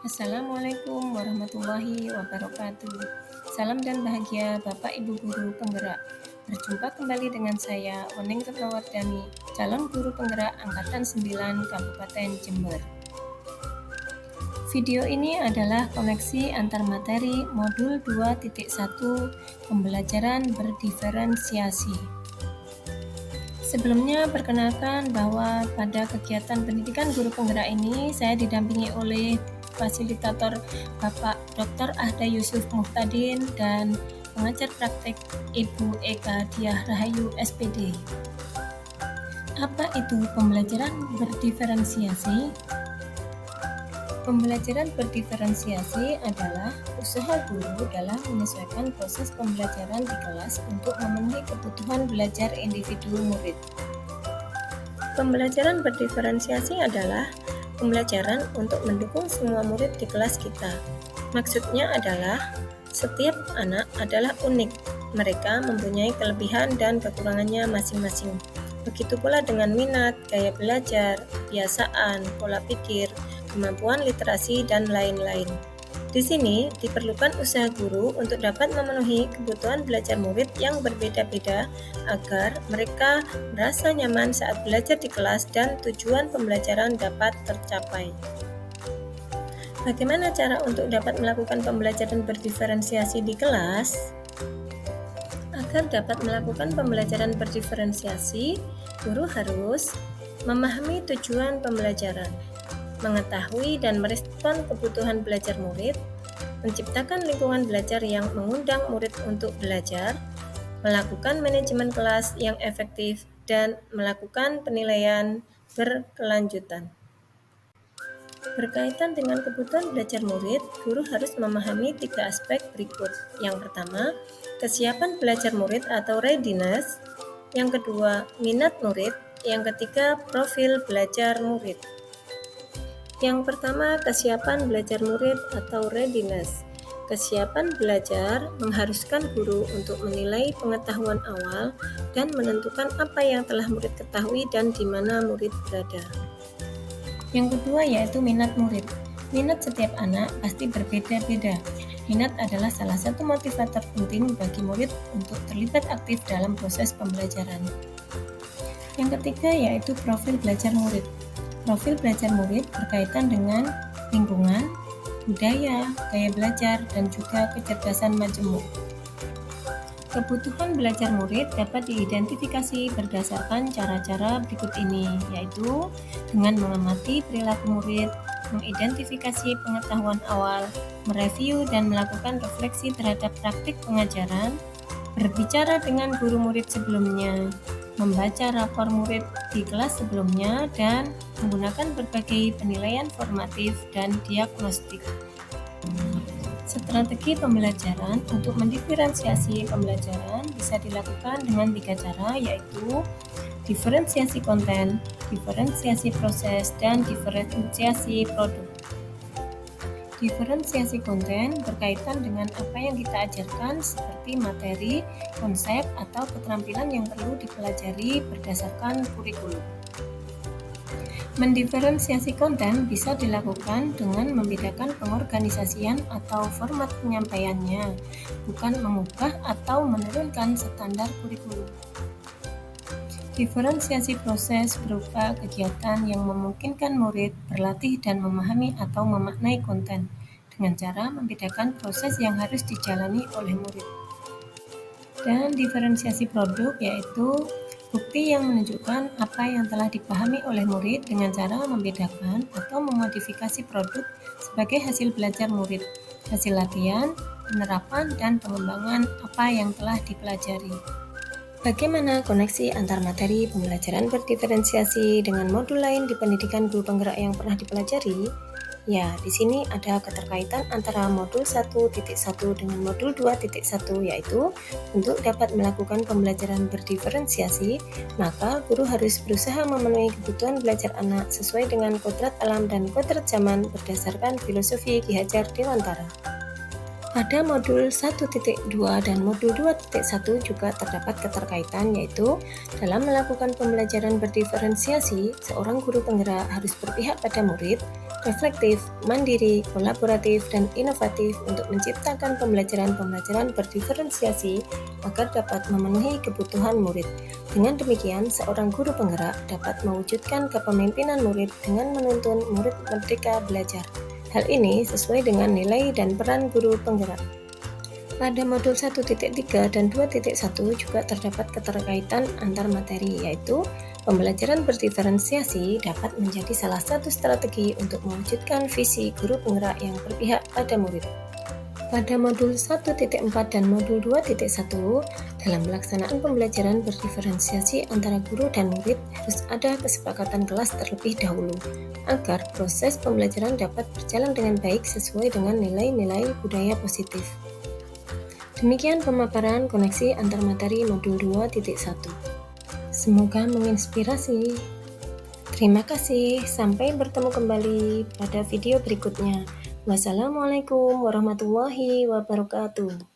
Assalamualaikum warahmatullahi wabarakatuh. Salam dan bahagia Bapak Ibu Guru Penggerak. Berjumpa kembali dengan saya, Wening Retnowardhani, calon guru penggerak Angkatan 9 Kabupaten Jember. Video ini adalah koneksi antar materi modul 2.1 pembelajaran berdiferensiasi. Sebelumnya, perkenalkan bahwa pada kegiatan pendidikan guru penggerak ini saya didampingi oleh fasilitator Bapak Dr. Ahda Yusuf Muhtadin dan pengajar praktek Ibu Eka Diah Rahayu SPD. Apa itu pembelajaran berdiferensiasi? Pembelajaran berdiferensiasi adalah usaha guru dalam menyesuaikan proses pembelajaran di kelas untuk memenuhi kebutuhan belajar individu murid. Pembelajaran berdiferensiasi adalah pembelajaran untuk mendukung semua murid di kelas kita. Maksudnya adalah setiap anak adalah unik. Mereka mempunyai kelebihan dan kekurangannya masing-masing. Begitu pula dengan minat, gaya belajar, kebiasaan, pola pikir, kemampuan literasi, dan lain-lain. Di sini diperlukan usaha guru untuk dapat memenuhi kebutuhan belajar murid yang berbeda-beda agar mereka merasa nyaman saat belajar di kelas dan tujuan pembelajaran dapat tercapai. Bagaimana cara untuk dapat melakukan pembelajaran berdiferensiasi di kelas? Agar dapat melakukan pembelajaran berdiferensiasi, guru harus memahami tujuan pembelajaran, mengetahui dan merespon kebutuhan belajar murid, menciptakan lingkungan belajar yang mengundang murid untuk belajar, melakukan manajemen kelas yang efektif, dan melakukan penilaian berkelanjutan. Berkaitan dengan kebutuhan belajar murid, guru harus memahami 3 aspek berikut. Yang pertama, kesiapan belajar murid atau readiness. Yang kedua, minat murid. Yang ketiga, profil belajar murid. Yang pertama, kesiapan belajar murid atau readiness. Kesiapan belajar mengharuskan guru untuk menilai pengetahuan awal dan menentukan apa yang telah murid ketahui dan di mana murid berada. Yang kedua yaitu minat murid. Minat setiap anak pasti berbeda-beda. Minat adalah salah satu motivator penting bagi murid untuk terlibat aktif dalam proses pembelajaran. Yang ketiga yaitu profil belajar murid. Profil belajar murid berkaitan dengan lingkungan, budaya, gaya belajar, dan juga kecerdasan majemuk. Kebutuhan belajar murid dapat diidentifikasi berdasarkan cara-cara berikut ini, yaitu dengan mengamati perilaku murid, mengidentifikasi pengetahuan awal, mereview dan melakukan refleksi terhadap praktik pengajaran, berbicara dengan guru murid sebelumnya, membaca rapor murid di kelas sebelumnya, dan menggunakan berbagai penilaian formatif dan diagnostik. Strategi pembelajaran untuk mendiferensiasi pembelajaran bisa dilakukan dengan 3 cara, yaitu diferensiasi konten, diferensiasi proses, dan diferensiasi produk. Diferensiasi konten berkaitan dengan apa yang kita ajarkan seperti materi, konsep, atau keterampilan yang perlu dipelajari berdasarkan kurikulum. Mendiferensiasi konten bisa dilakukan dengan membedakan pengorganisasian atau format penyampaiannya, bukan mengubah atau menurunkan standar kurikulum. Diferensiasi proses berupa kegiatan yang memungkinkan murid berlatih dan memahami atau memaknai konten, dengan cara membedakan proses yang harus dijalani oleh murid. Dan diferensiasi produk yaitu bukti yang menunjukkan apa yang telah dipahami oleh murid dengan cara membedakan atau memodifikasi produk sebagai hasil belajar murid, hasil latihan, penerapan, dan pengembangan apa yang telah dipelajari. Bagaimana koneksi antar materi pembelajaran berdiferensiasi dengan modul lain di pendidikan guru penggerak yang pernah dipelajari? Ya, di sini ada keterkaitan antara modul 1.1 dengan modul 2.1, yaitu untuk dapat melakukan pembelajaran berdiferensiasi, maka guru harus berusaha memenuhi kebutuhan belajar anak sesuai dengan kodrat alam dan kodrat zaman berdasarkan filosofi Ki Hajar Dewantara. Pada modul 1.2 dan modul 2.1 juga terdapat keterkaitan, yaitu dalam melakukan pembelajaran berdiferensiasi, seorang guru penggerak harus berpihak pada murid reflektif, mandiri, kolaboratif, dan inovatif untuk menciptakan pembelajaran-pembelajaran berdiferensiasi agar dapat memenuhi kebutuhan murid. Dengan demikian, seorang guru penggerak dapat mewujudkan kepemimpinan murid dengan menuntun murid merdeka belajar. Hal ini sesuai dengan nilai dan peran guru penggerak. Pada modul 1.3 dan 2.1 juga terdapat keterkaitan antar materi, yaitu pembelajaran berdiferensiasi dapat menjadi salah satu strategi untuk mewujudkan visi guru penggerak yang berpihak pada murid. Pada modul 1.4 dan modul 2.1, dalam pelaksanaan pembelajaran berdiferensiasi antara guru dan murid harus ada kesepakatan kelas terlebih dahulu, agar proses pembelajaran dapat berjalan dengan baik sesuai dengan nilai-nilai budaya positif. Demikian pemaparan koneksi antar materi modul 2.1. Semoga menginspirasi. Terima kasih, sampai bertemu kembali pada video berikutnya. Wassalamualaikum warahmatullahi wabarakatuh.